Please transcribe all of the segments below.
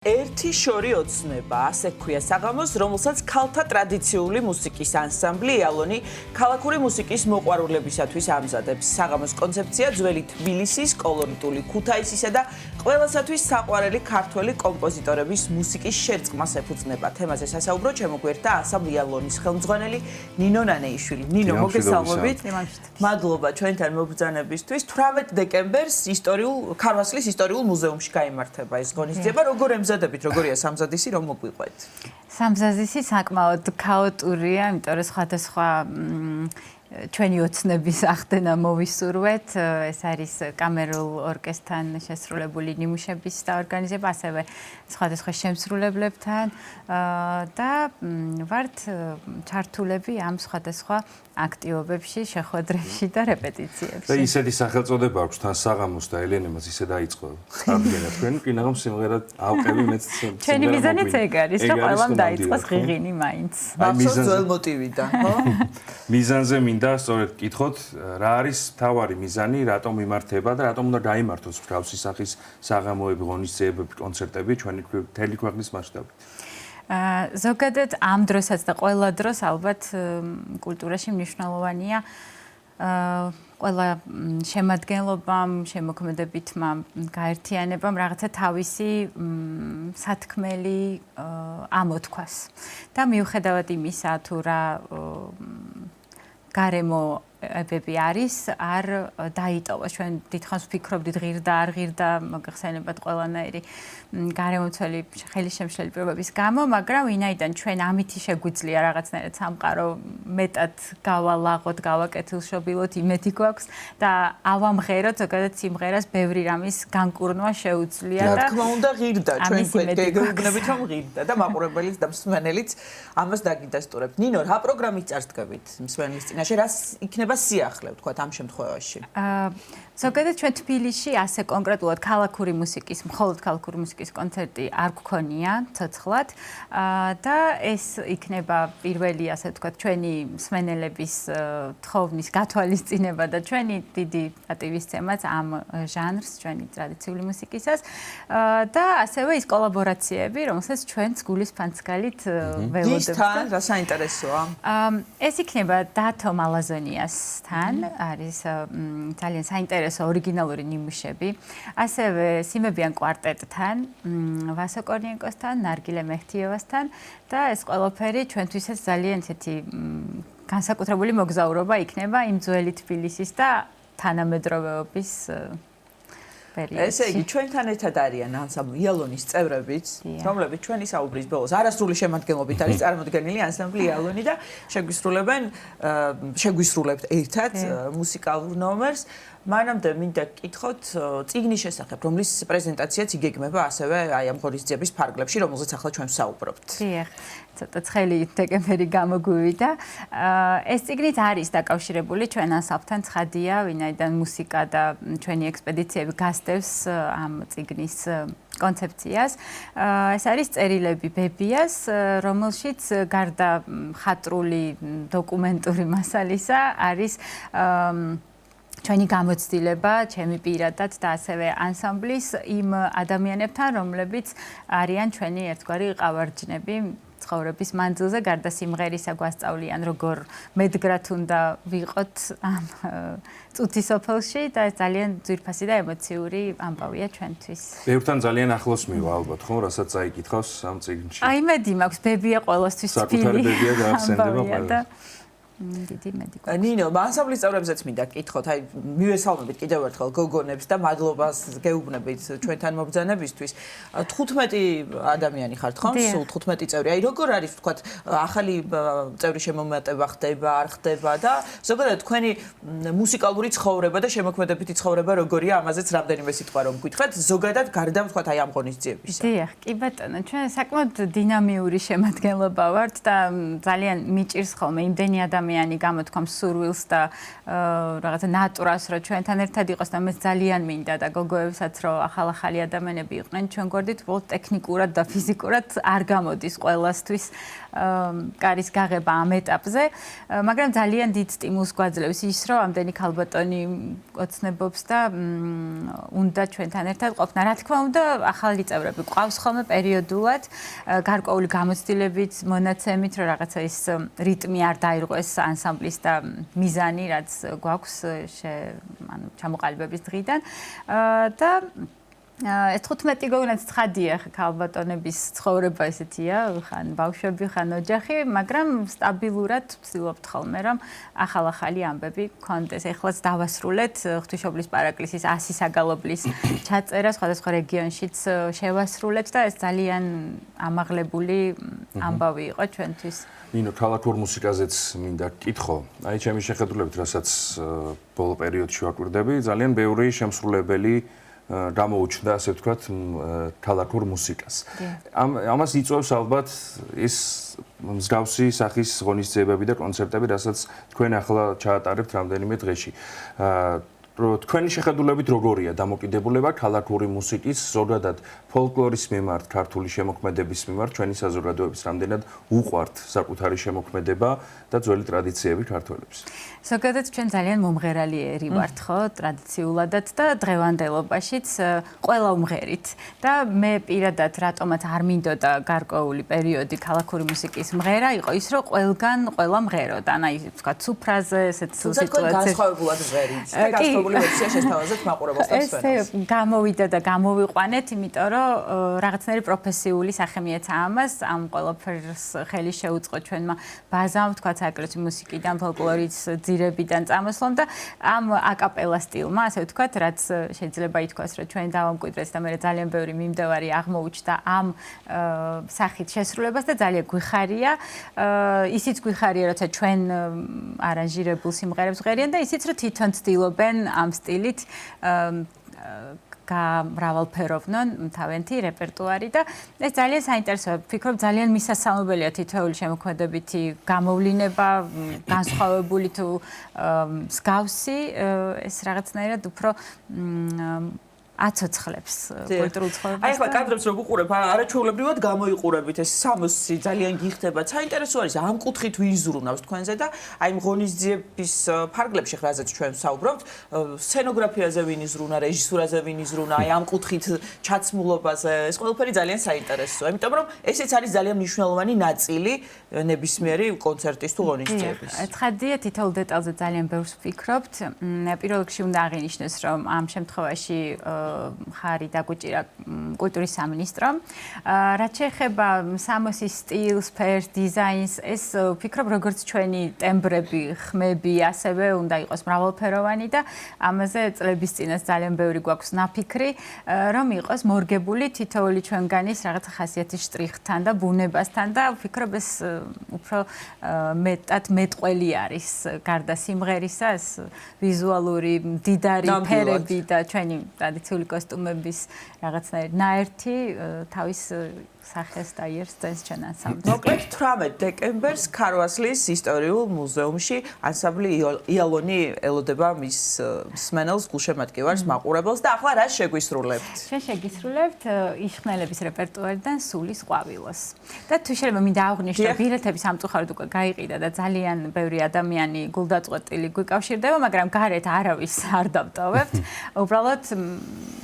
ერთი შორი ოცნება, ასე ქვია საღამოს, რომელსაც ქალთა ტრადიციული მუსიკის ანსამბლი „იალონი“ ქალაქური მუსიკის მოყვარულებისათვის ამზადებს. საღამოს კონცეფცია ძველი თბილისის, კოლორიტული ქუთაისისა და ყველასათვის საყვარელი ქართველი კომპოზიტორების მუსიკის შერწყმას ეფუძნება. თემაზე სასაუბრო ჩემოგვერთა ანსამბლი „იალონის“ ხელმძღვანელი ნინო ნანეიშვილი. ნინო, მოგესალმებით. მადლობა ჩვენთან მობრძანებისთვის. 18 დეკემბერს ქარვასლის ისტორიულ მუზეუმში გაიმართება ეს ღონისძიება. როგორია სამზადისი, რომ მოგვიყვეთ? სამზადისი საკმაოდ ქაოტურია, იმიტომ რომ სხვადასხვა ჩვენი ოცნების ახდენა მოვისურვეთ. ეს არის კამერულ ორკესტრთან შესრულებული ნიმუშების დაორგანიზება, ასევე სხვადასხვა შემსრულებლებთან და ვართ ჩართულები ამ სხვადასხვა აქტივობებში, შეხვედრებში და რეპეტიციებში. და ისეთი სახელწოდება აქვს თან საღამოს და ელენემაც ისე დაიწყო. ხარბენა თქვენ კინაღამ სიმღერა ავყევი მეც. ჩვენი მიზანიც ეგ არის, რომ ყველამ დაიწყოს ღიღინი მაინც. მახსოვს ძველ მოტივიდან, ხო? მიზანზე მინდა სწორედ გკითხოთ, რა არის მთავარი მიზანი, რატომ იმართება და რატომ უნდა გაიმართოს მსგავსი სახის საღამოები, ღონისძიებები, კონცერტები ჩვენი მთელი ქვეყნის მასშტაბით. ზოგადად ამ დროსაც და ყველა დროს ალბათ კულტურაში მნიშვნელოვანია ყველა შემადგენლობამ, შემოქმედებითმა გაერთიანებამ რაღაცა თავისი სათქმელი ამოთქვას. და მიუხედავად იმისა, თუ რა გარემოებები არის, არ დაიტოვა. ჩვენ დიდხანს ვფიქრობდით ღირდა, არ ღირდა, მოგეხსენებათ ყველანაირი გარემოცველი ხელისშემშლელი პირობების გამო, მაგრამ ვინაიდან ჩვენ ამითი შეგვიძლია რაღაცნაირად სამყარო მეტად გავალაღოთ, გავაკეთილშობილოთ, იმედი გვაქვს და ავამღეროთ ზოგადად სიმღერას ბევრი რამის განკურნვა შეუძლია და რა თქმა უნდა ღირდა, ჩვენ გეგმებით რომ ღირდა და მაყურებელიც და მსმენელიც ამას დაგიდასტურებთ. ნინო, რა პროგრამით წარსდგებით მსმენელის წინაშე, რა იქნება სიახლე, ვთქვათ, ამ შემთხვევაში? ზოგადად ჩვენ თბილისში ასე კონკრეტულად ქალაქური მუსიკის, მხოლოდ ქალაქური მუსიკის კონცერტი არ გქონია ცოცხლად და ეს იქნება პირველი, ასე ვთქვათ, ჩვენი მსმენელების თხოვნის გათვალისწინება და ჩვენი დიდი პატივისცემაც ამ ჟანრს, ჩვენი ტრადიციული მუსიკისას და ასევე ის კოლაბორაციები, რომელსაც ჩვენც გულის ფანცკალით ველოდებთ. თან რა საინტერესოა? ეს იქნება დათო მალაზონიასთან, არის ძალიან საინტერესო ორიგინალური ნიმუშები, ასევე სიმებიან კვარტეტთან, ვასო კორნიენკოსთან, ნარგილე მეჰთიევასთან და ეს ყველაფერი ჩვენთვისაც ძალიან ესეთი განსაკუთრებული მოგზაურობა იქნება იმ ძველი თბილისის და თანამედროვეობის პერიოდში. ესე იგი, ჩვენთან ერთად არიან ანსამბლი „იალონის“ წევრებიც, რომლებიც ჩვენი საუბრის ბოლოს არასრული შემადგენლობით არის წარმოდგენილი ანსამბლი „იალონი“ და შეგვისრულებთ ერთად მუსიკალურ ნომერს. მანამდე მინდა გკითხოთ წიგნის შესახებ, რომლის პრეზენტაციაც იგეგმება ასევე აი ამ ღონისძიების ფარგლებში, რომელზეც ახლა ჩვენ ვსაუბრობთ. დიახ, ცოტა ცხელი დეკემბერი გამოგვივიდა. ეს წიგნიც არის დაკავშირებული ჩვენ ანსამბლთან, ცხადია, ვინაიდან მუსიკა და ჩვენი ექსპედიციები გასდევს ამ წიგნის კონცეფციას. ეს არის წერილები ბებიას, რომელშიც გარდა მხატვრული დოკუმენტური მასალისა არის ჩვენი გამოცდილება, ჩემი პირადად და ასევე ანსამბლის იმ ადამიანებთან, რომლებიც არიან ჩვენი ერთგვარი ყავარჯნები ცხოვრების მანძილზე, გარდა სიმღერისა გვასწავლიან, როგორ მედგრად უნდა ვიყოთ ამ წუთის სოფელში და ეს ძალიან ძვირფასი და ემოციური ამბავია ჩვენთვის. ბევრთან ძალიან ახლოს მივა ალბათ, ხო, რასაც წაიკითხავს ამ წიგნში. აი, იმედი მაქვს, ბებია ყველასთვის თბილი. საკუთარი ბებია გაახსენდება ყველას. დიდი მედი. ნინო, ანსამბლის წევრებზეც მინდა გკითხოთ, აი მივესალმებით კიდევ ერთხელ გოგონებს და მადლობას გეუბნებით ჩვენთან მობრძანებისთვის. 15 ადამიანი ხართ, ხო? სულ 15 წევრი. აი როგორ არის, ვთქვათ, ახალი წევრი შემომატება ხდება, არ ხდება და ზოგადად თქვენი მუსიკალური ცხოვრება და შემოქმედებითი ცხოვრება როგორია, ამაზეც რამდენიმე სიტყვა რომ გითხრათ, ზოგადად გარდა ვთქვათ აი ამ ღონისძიებისა. დიახ, კი ბატონო, ჩვენ საკმაოდ დინამიური შემადგენლობა ვართ და ძალიან მიჭირს ხოლმე იმდენი ადამიანი ადამიანი გამოთქვამს სურვილს და რაღაცა ნატურას რომ ჩვენთან ერთად იყოს და მე ძალიან მინდა და გოგოებსაც რომ ახალ-ახალი ადამიანები იყვნენ ჩვენ გვერდით, უბრალოდ ტექნიკურად და ფიზიკურად არ გამოდის ყველასთვის კარის გაღება ამ ეტაპზე, მაგრამ ძალიან დიდ სტიმულს გვაძლევს ის, რომ ამდენი ქალბატონი ოცნებობს და უნდა ჩვენთან ერთად ყოფნა. რა თქმა უნდა, ახალი წევრები გვყავს ხოლმე პერიოდულად, გარკვეული გამოცდილებით, მონაცემით, რომ რაღაცა ის რიტმი არ დაირღვეს ანსამბლის და მიზანი, რაც გვაქვს ჩამოყალიბების დღიდან და ეს 15 გოგონაც ცხადია ქალბატონების ცხოვრება ესეთია, ხან ბავშვები, ხან ოჯახი, მაგრამ სტაბილურად ვცდილობთ ხოლმე, რომ ახალ-ახალი ამბები გქონდეს. ეხლაც დავასრულეთ ღვთისმშობლის პარაკლისის 100 საგალობლის ჩაწერა სხვადასხვა რეგიონშიც შევასრულეთ და ეს ძალიან ამაღლებული ამბავი იყო ჩვენთვის. ნინო, ქალაქურ მუსიკაზეც მინდა გკითხო. აი, ჩემი შეხედულებით, რასაც ბოლო პერიოდში ვაკვირდები, ძალიან ბევრი შემსრულებელი გამოუჩნდა, ასე ვთქვათ, ქალაქურ მუსიკას. ამას იწვევს ალბათ ის მსგავსი სახის ღონისძიებები და კონცერტები, რასაც თქვენ ახლა ჩაატარებთ რამდენიმე დღეში. თქვენი შეხედულებით როგორია დამოკიდებულება ქალაქური მუსიკის, ზოგადად ფოლკლორის მიმართ, ქართული შემოქმედების მიმართ, ჩვენი საზოგადოების რამდენად უყვართ საკუთარი შემოქმედება და ძველი ტრადიციები ქართველებს? ზოგადად ჩვენ ძალიან მომღერალიერი ვართ, ხო, ტრადიციულადაც და დღევანდელობაშიც ყველა უმღერით. და მე პირადად რატომაც არ მინდოდა გარკვეული პერიოდი ქალაქური მუსიკის მღერა, იყო ის, რომ ყველგან ყველა მღეროდა. აი, ვთქვათ, სუფრაზე, ესეთ სიტუაციებში. განსხვავებულად მღერით. და განსხვავებული ვერსია შესთავაზეთ მაყურებელს. ესე გამოვიდა და გამოვიყვანეთ, იმიტომ რომ რაღაცნაირი პროფესიული სახე მიეცა ამას, ამ ყველაფერს ხელი შეუწყო ჩვენმა ბაზამ, ვთქვათ, საეკლესიო მუსიკიდან, ფოლკლორის ძირებიდან წამოსვლამ და ამ აკაპელა სტილმა, ასე ვთქვათ, რაც შეიძლება ითქვას, რომ ჩვენ დავამკვიდრეთ და მე ძალიან ბევრი მიმდევარი აღმოუჩნდა ამ სახით შესრულებას და ძალიან გვიხარია. ისიც გვიხარია, როცა ჩვენ არანჟირებულ სიმღერებს ღერიან და ისიც, რომ თვითონ ცდილობენ ამ სტილით გამრავალფეროვნონ თავენთი რეპერტუარი და ეს ძალიან საინტერესოა. ვფიქრობ, ძალიან მისასალმებელია თითოეული შემოქმედებითი გამოვლინება, განსხვავებული თუ მსგავსი, ეს რაღაცნაირად უფრო აცოცხლებს კულტურულ ცხოვრებას. აი, ახლა კადრებს რო გუყურებ, არაჩვეულებრივად გამოიყურებით ეს სამოსი ძალიან გიხდება. საინტერესო არის ამ კუთხით ვინ ზრუნავს თქვენზე და აი ღონისძიების ფარგლებში, რაზეც ჩვენ ვსაუბრობთ, სცენოგრაფიაზე ვინ იზრუნა, რეჟისურაზე ვინ იზრუნა, აი ამ კუთხით ჩაცმულობაზე, ეს ყველაფერი ძალიან საინტერესოა, იმიტომ რომ ესეც არის ძალიან მნიშვნელოვანი ნაწილი ნებისმიერი კონცერტის თუ ღონისძიების. ცხადია, თითოეულ დეტალზე ძალიან ბევრს ვფიქრობთ. პირველ რიგში უნდა აღინიშნოს, რომ ამ შემთხვევაში ხარი დაგუჭირა კულტურის სამინისტრომ. რაც შეეხება სამოსის სტილს, ფერს, დიზაინს, ეს ვფიქრობ, როგორც ჩვენი ტემბრები, ხმები, ასევე უნდა იყოს მრავალფეროვანი და ამაზე წლების წინას ძალიან ბევრი გვაქვს ნაფიქრი, რომ იყოს მორგებული თითოეული ჩვენგანის რაღაცა ხასიათის შტრიხთან და ბუნებასთან და ვფიქრობ, ეს უფრო მეტად მეტყველი არის გარდა სიმღერისა, ეს ვიზუალური მდიდარი ფერები და ჩვენი ტრადიციული კოსტუმების რაღაცნაირი ნაერთი თავის სახეს და იერს წენს ჩვენ ანსამბლს. მოკლედ 18 დეკემბერს ქარვასლის ისტორიულ მუზეუმში ანსამბლი იალონი ელოდება მის მსმენელს, გულშემატკივარს, მაყურებელს და ახლა რა შეგვისრულებთ? ჩვენ შეგისრულებთ იშხნელების რეპერტუარიდან სულის ყვავილოს. და თუ შეიძლება მინდა აღვნიშნო, ბილეთები სამწუხაროდ უკვე გაიყიდა და ძალიან ბევრი ადამიანი გულდაწყვეტილი გვიკავშირდება, მაგრამ გარეთ არავის არ დავტოვებთ. უბრალოდ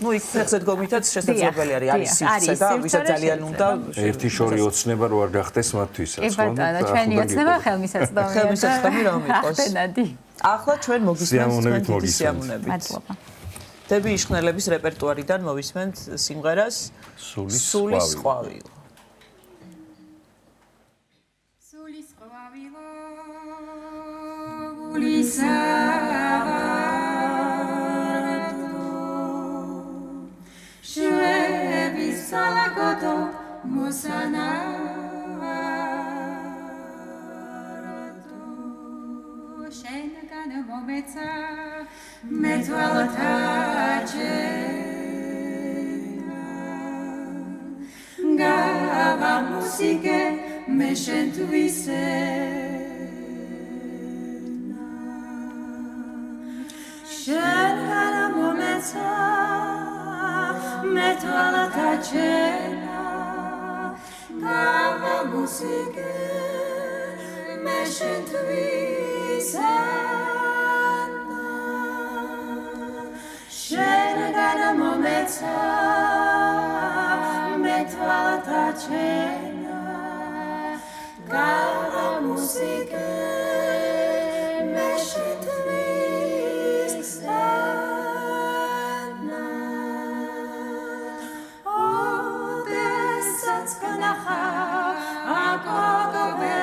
ნუ იქ ფეხზე დგომითაც შესაძლებელი არის სივრცე და ვისაც ძალიან უნდა ერთი შორი ოცნება რო არ გახდეს მათთვისაც, ხო? ებატა, ჩვენი ოცნება ხელმისაწვდომია. ხელმისაწვდომი რომ იყოს. ახლა ჩვენ მოგისმენთ სიამოვნებით. მადლობა. დები იშხნელების რეპერტუარიდან მოვისმენთ სიმღერას სულის ყვავილო. სულის ყვავილო გულისა შვების სალაგოდო მოსანარდო შენგან მომეცა მეტვალათაჩენა გავა მუსიკე მე შენ თვისე მომეცა მე თვალათა ჩენა გავა მუსიკე მე შენთვის შენგან მომეცა მე თვალათა ჩენა გავა მუსიკე მე შენთვის ოდესაც განახა აკოგობებულსა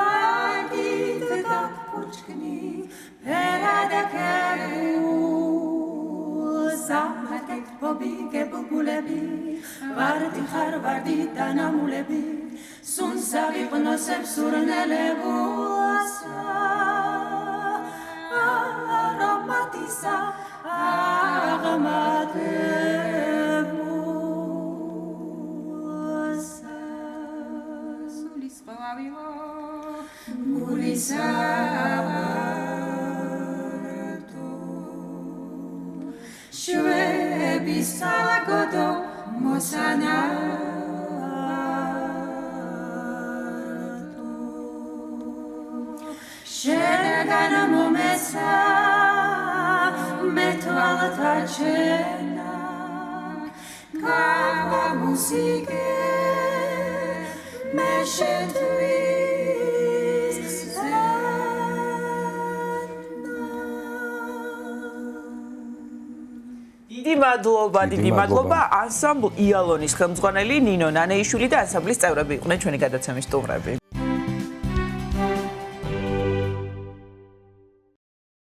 აგით დაფუჭკნი ფერადაკერულ სამარკეთ ბობიგებულ გულები ვარდი ხარ ვარდი დანამულები სუნსა ვიყნოსებ სურნელებულსა არომატისა აღმატებულსა სულის ყვავივო გულისა შვების სალაგოდო მოსანართო შენგან მომეცა მე თვალათა ჩენა გავა მუსიკე მე შენთვის დიდი მადლობა ანსამბლ იალონის ხელმძღვანელი ნინო ნანეიშვილი და ანსამბლის წევრები იყვნენ ჩვენი გადაცემის სტუმრები.